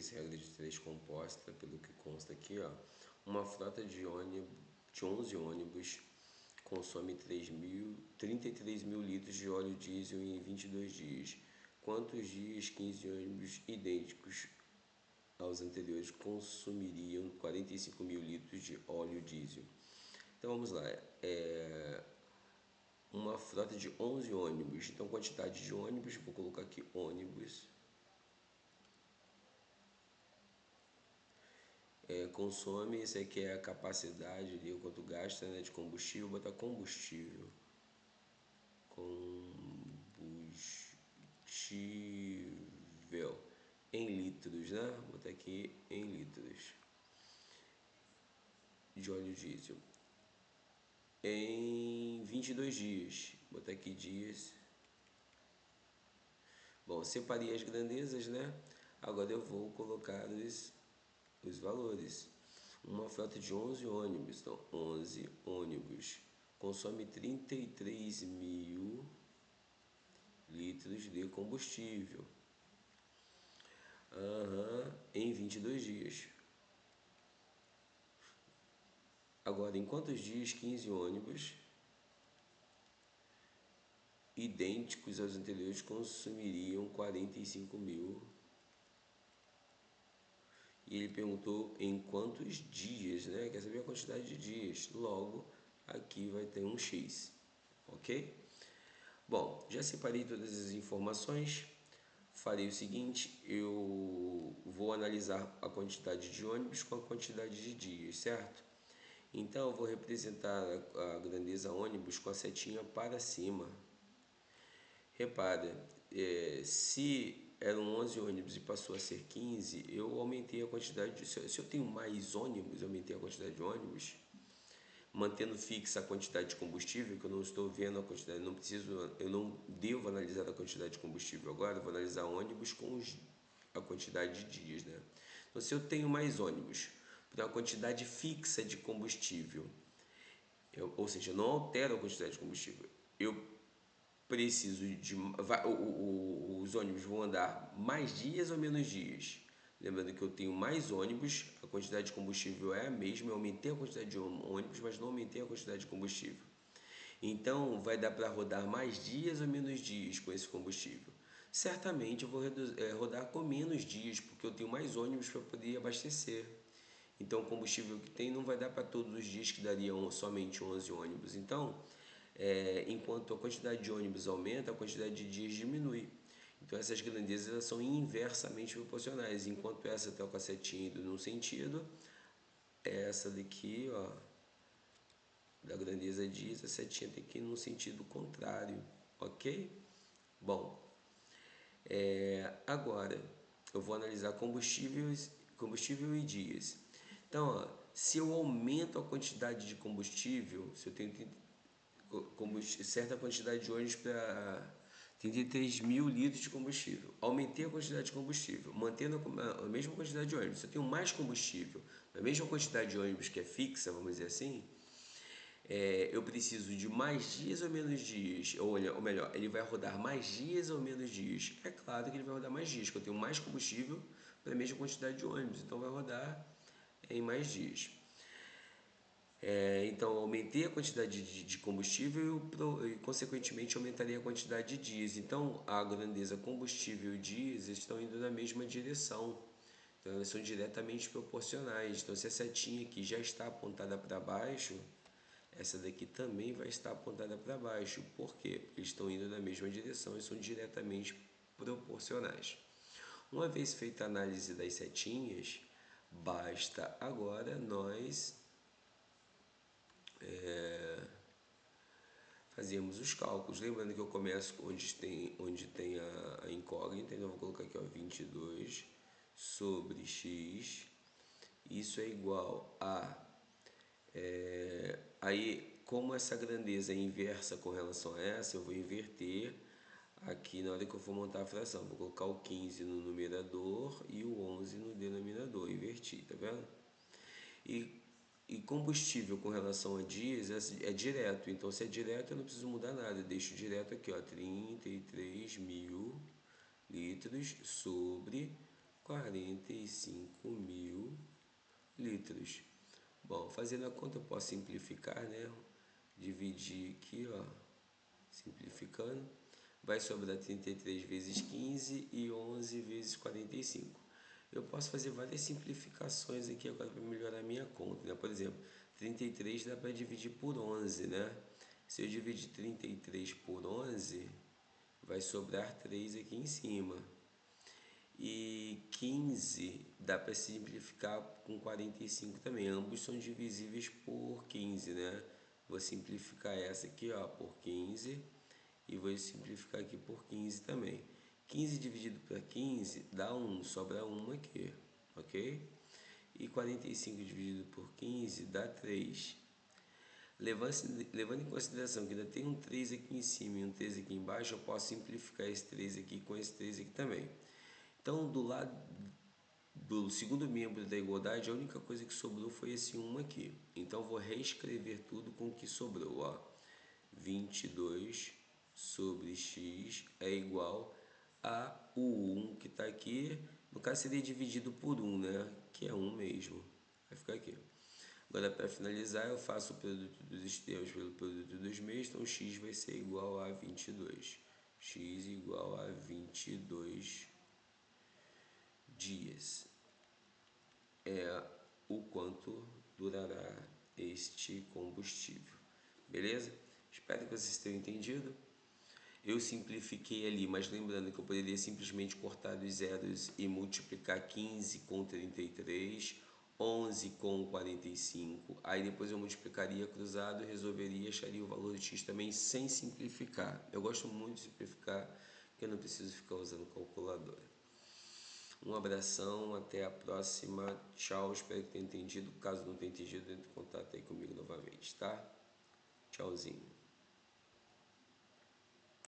3, regra de 3 composta, pelo que consta aqui, ó. Uma frota de 11 ônibus consome 33 mil litros de óleo diesel em 22 dias. Quantos dias 15 ônibus idênticos aos anteriores consumiriam 45 mil litros de óleo diesel? Então vamos lá, uma frota de 11 ônibus, então quantidade de ônibus, vou colocar aqui ônibus, consome, isso aqui é a capacidade ali, o quanto gasta, né, de combustível, vou botar combustível, em litros, né, vou botar aqui em litros de óleo diesel, em 22 dias, vou botar aqui dias. Bom, separei as grandezas, né? Agora eu vou colocar os valores. Uma frota de 11 ônibus, então 11 ônibus consome 33 mil litros de combustível em 22 dias. Agora, em quantos dias 15 ônibus idênticos aos anteriores consumiriam 45 mil? E ele perguntou em quantos dias, né? Quer saber a quantidade de dias. Logo, aqui vai ter um X, ok? Bom, já separei todas as informações. Farei o seguinte, eu vou analisar a quantidade de ônibus com a quantidade de dias, certo? Então, eu vou representar a grandeza ônibus com a setinha para cima. Repara, se eram 11 ônibus e passou a ser 15, eu aumentei a quantidade, se eu tenho mais ônibus, eu aumentei a quantidade de ônibus, mantendo fixa a quantidade de combustível, que eu não estou vendo a quantidade, eu não devo analisar a quantidade de combustível agora, eu vou analisar ônibus com a quantidade de dias, né? Então, se eu tenho mais ônibus para uma quantidade fixa de combustível, ou seja, eu não altero a quantidade de combustível, eu preciso de... os ônibus vão andar mais dias ou menos dias? Lembrando que eu tenho mais ônibus, a quantidade de combustível é a mesma, eu aumentei a quantidade de ônibus, mas não aumentei a quantidade de combustível. Então, vai dar para rodar mais dias ou menos dias com esse combustível? Certamente eu vou rodar com menos dias, porque eu tenho mais ônibus para poder abastecer. Então, o combustível que tem não vai dar para todos os dias, que dariam somente 11 ônibus. Então, enquanto a quantidade de ônibus aumenta, a quantidade de dias diminui. Então, essas grandezas elas são inversamente proporcionais. Enquanto essa está com a setinha indo num sentido, essa daqui, ó, da grandeza diz, a setinha tem que ir num sentido contrário, ok? Bom, agora eu vou analisar combustível e dias. Então, ó, se eu aumento a quantidade de combustível, se eu tenho certa quantidade de ônibus para 33 mil litros de combustível, aumentei a quantidade de combustível, mantendo a mesma quantidade de ônibus, se eu tenho mais combustível, a mesma quantidade de ônibus que é fixa, vamos dizer assim, eu preciso de mais dias ou menos dias, ou melhor, ele vai rodar mais dias ou menos dias? É claro que ele vai rodar mais dias, porque eu tenho mais combustível para a mesma quantidade de ônibus, então vai rodar em mais dias. Então, aumentei a quantidade de combustível e, consequentemente, aumentarei a quantidade de dias. Então, a grandeza combustível e dias estão indo na mesma direção. Então, elas são diretamente proporcionais. Então, se a setinha aqui já está apontada para baixo, essa daqui também vai estar apontada para baixo. Por quê? Porque eles estão indo na mesma direção e são diretamente proporcionais. Uma vez feita a análise das setinhas, basta agora nós fazermos os cálculos. Lembrando que eu começo onde tem a incógnita, então eu vou colocar aqui, ó, 22 sobre x, isso é igual a... aí, como essa grandeza é inversa com relação a essa, eu vou inverter aqui na hora que eu for montar a fração. Vou colocar o 15 no numerador e o 11 no denominador, inverti, tá vendo? E combustível com relação a dias é direto, então se é direto eu não preciso mudar nada, eu deixo direto aqui, ó, 33 mil litros sobre 45.000 litros. Bom, fazendo a conta eu posso simplificar, né? Dividir aqui, ó, simplificando, vai sobrar 33 vezes 15 e 11 vezes 45. Eu posso fazer várias simplificações aqui agora para melhorar a minha conta, né? Por exemplo, 33 dá para dividir por 11, né? Se eu dividir 33 por 11, vai sobrar 3 aqui em cima. E 15 dá para simplificar com 45 também. Ambos são divisíveis por 15, né? Vou simplificar essa aqui, ó, por 15 e vou simplificar aqui por 15 também. 15 dividido por 15 dá 1, sobra 1 aqui, ok? E 45 dividido por 15 dá 3. Levando em consideração que ainda tem um 3 aqui em cima e um 3 aqui embaixo, eu posso simplificar esse 3 aqui com esse 3 aqui também. Então, do lado do segundo membro da igualdade, a única coisa que sobrou foi esse 1 aqui. Então, vou reescrever tudo com o que sobrou, ó. 22 sobre x é igual a o 1 que está aqui. No caso, seria dividido por 1, né? Que é 1 mesmo. Vai ficar aqui. Agora, para finalizar, eu faço o produto dos extremos pelo produto dos meios. Então, x vai ser igual a 22. X igual a 22 dias. É o quanto durará este combustível. Beleza? Espero que vocês tenham entendido. Eu simplifiquei ali, mas lembrando que eu poderia simplesmente cortar dos zeros e multiplicar 15 com 33, 11 com 45. Aí depois eu multiplicaria cruzado, resolveria, acharia o valor de x também sem simplificar. Eu gosto muito de simplificar, porque eu não preciso ficar usando calculadora. Um abração, até a próxima. Tchau, espero que tenha entendido. Caso não tenha entendido, entre em contato aí comigo novamente, tá? Tchauzinho.